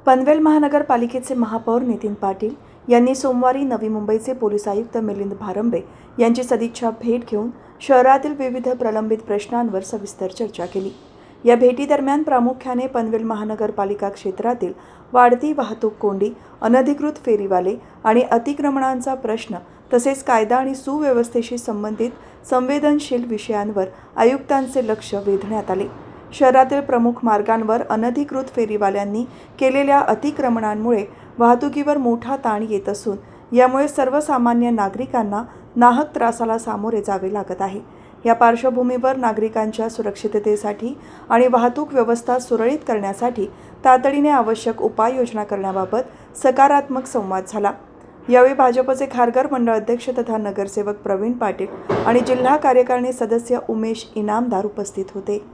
पनवेल महानगरपालिकेचे महापौर नितीन पाटील यांनी सोमवारी नवी मुंबईचे पोलीस आयुक्त मिलिंद भारंबे यांची सदिच्छा भेट घेऊन शहरातील विविध प्रलंबित प्रश्नांवर सविस्तर चर्चा केली। या भेटीदरम्यान प्रामुख्याने पनवेल महानगरपालिका क्षेत्रातील वाढती वाहतूक कोंडी, अनधिकृत फेरीवाले आणि अतिक्रमणांचा प्रश्न तसेच कायदा आणि सुव्यवस्थेशी संबंधित संवेदनशील विषयांवर आयुक्तांचे लक्ष वेधण्यात आले। शहरातील प्रमुख मार्गांवर अनधिकृत फेरीवाल्यांनी केलेल्या अतिक्रमणांमुळे वाहतुकीवर मोठा ताण येत असून यामुळे सर्वसामान्य नागरिकांना नाहक त्रासाला सामोरे जावे लागत आहे। या पार्श्वभूमीवर नागरिकांच्या सुरक्षिततेसाठी आणि वाहतूक व्यवस्था सुरळीत करण्यासाठी तातडीने आवश्यक उपाययोजना करण्याबाबत सकारात्मक संवाद झाला। यावेळी भाजपचे खारघर मंडळ अध्यक्ष तथा नगरसेवक प्रवीण पाटील आणि जिल्हा कार्यकारिणी सदस्य उमेश इनामदार उपस्थित होते।